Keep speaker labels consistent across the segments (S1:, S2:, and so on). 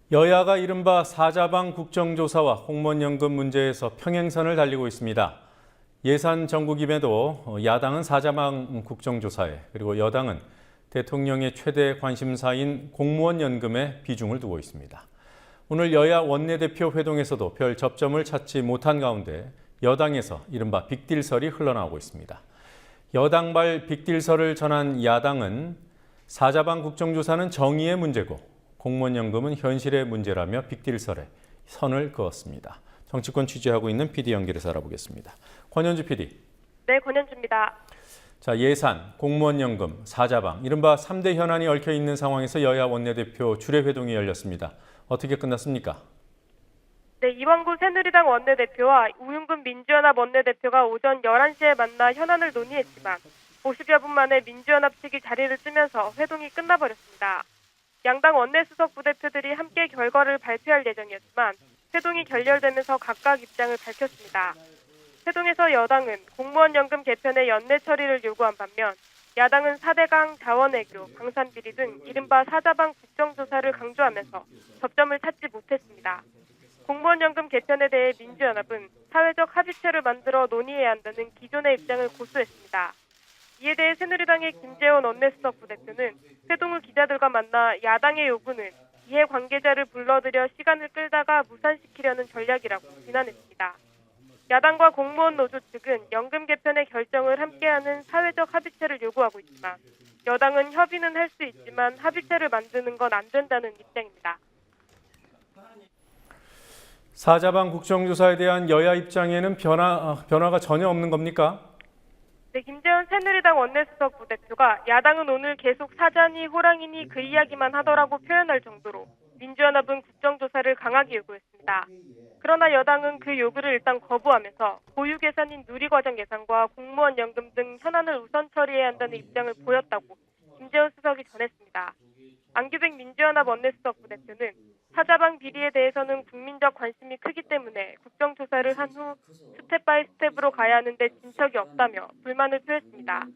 S1: 여야가 이른바 사자방 국정조사와 공무원연금 문제에서 평행선을 달리고 있습니다. 예산 정국임에도 야당은 사자방 국정조사에 그리고 여당은 대통령의 최대 관심사인 공무원연금에 비중을 두고 있습니다. 오늘 여야 원내대표 회동에서도 별 접점을 찾지 못한 가운데 여당에서 이른바 빅딜설이 흘러나오고 있습니다. 여당발 빅딜설을 전한 야당은 사자방 국정조사는 정의의 문제고 공무원연금은 현실의 문제라며 빅딜설에 선을 그었습니다. 정치권 취재하고 있는 PD 연결해서 알아보겠습니다. 권현주 PD.
S2: 네, 권현주입니다.
S1: 자, 예산, 공무원연금, 사자방, 이른바 3대 현안이 얽혀 있는 상황에서 여야 원내대표 주례회동이 열렸습니다. 어떻게 끝났습니까?
S2: 네, 이완구 새누리당 원내대표와 우윤근 민주연합 원내대표가 오전 11시에 만나 현안을 논의했지만 50여 분 만에 민주연합 측이 자리를 뜨면서 회동이 끝나버렸습니다. 양당 원내수석 부대표들이 함께 결과를 발표할 예정이었지만 회동이 결렬되면서 각각 입장을 밝혔습니다. 회동에서 여당은 공무원연금 개편의 연내 처리를 요구한 반면 야당은 4대강 자원외교, 방산비리 등 이른바 사자방 국정조사를 강조하면서 접점을 찾지 못했습니다. 공무원연금 개편에 대해 민주연합은 사회적 합의체를 만들어 논의해야 한다는 기존의 입장을 고수했습니다. 이에 대해 새누리당의 김재원 원내수석 부대표는 회동 후 기자들과 만나 야당의 요구는 이해관계자를 불러들여 시간을 끌다가 무산시키려는 전략이라고 비난했습니다. 야당과 공무원 노조 측은 연금 개편의 결정을 함께하는 사회적 합의체를 요구하고 있지만 여당은 협의는 할 수 있지만 합의체를 만드는 건 안 된다는 입장입니다.
S1: 사자방 국정조사에 대한 여야 입장에는 변화가 전혀 없는 겁니까?
S2: 네, 김재원 새누리당 원내수석 부대표가 야당은 오늘 계속 사자니 호랑이니 그 이야기만 하더라고 표현할 정도로 민주연합은 국정조사를 강하게 요구했습니다. 그러나 여당은 그 요구를 일단 거부하면서 보유 예산인 누리과정 예산과 공무원연금 등 현안을 우선 처리해야 한다는 입장을 보였다고 김재원 수석이 전했습니다. 안규백 민주연합 원내수석 부대표는 사자방 비리에 대해서는 국민적 관심이 크기 때문에 국정조사를 한 후 스텝 바이 스텝으로 가야 하는데 진척이 없다며 불만을 표했습니다.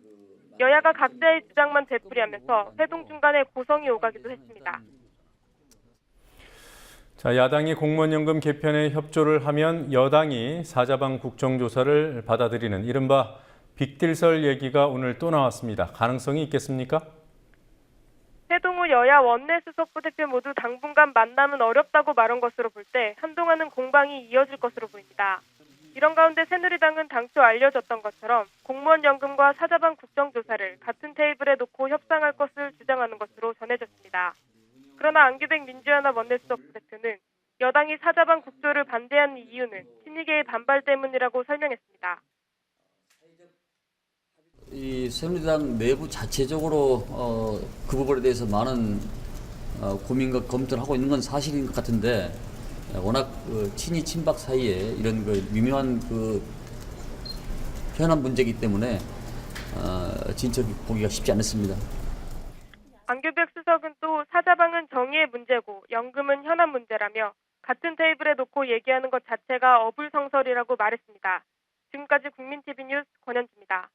S2: 여야가 각자의 주장만 되풀이하면서 회동 중간에 고성이 오가기도 했습니다.
S1: 자, 야당이 공무원연금 개편에 협조를 하면 여당이 사자방 국정조사를 받아들이는 이른바 빅딜설 얘기가 오늘 또 나왔습니다. 가능성이 있겠습니까?
S2: 회동 후 여야 원내수석 부대표 모두 당분간 만남은 어렵다고 말한 것으로 볼 때 한동안은 공방이 이어질 것으로 보입니다. 이런 가운데 새누리당은 당초 알려졌던 것처럼 공무원연금과 사자방 국정조사를 같은 테이블에 놓고 협상할 것을 주장하는 것으로 전해졌습니다. 그러나 안규백 민주연합 원내수석 부대표는 여당이 사자방 국조를 반대하는 이유는 친이계의 반발 때문이라고 설명했습니다.
S3: 이 새누리당 내부 자체적으로 그 부분에 대해서 많은 고민과 검토를 하고 있는 건 사실인 것 같은데 워낙 친이 친박 사이에 이런 미묘한 현안 문제이기 때문에 진척이 보기가 쉽지 않습니다.
S2: 안규백 수석은 또 사자방은 정의의 문제고 연금은 현안 문제라며 같은 테이블에 놓고 얘기하는 것 자체가 어불성설이라고 말했습니다. 지금까지 국민TV 뉴스 권현주입니다.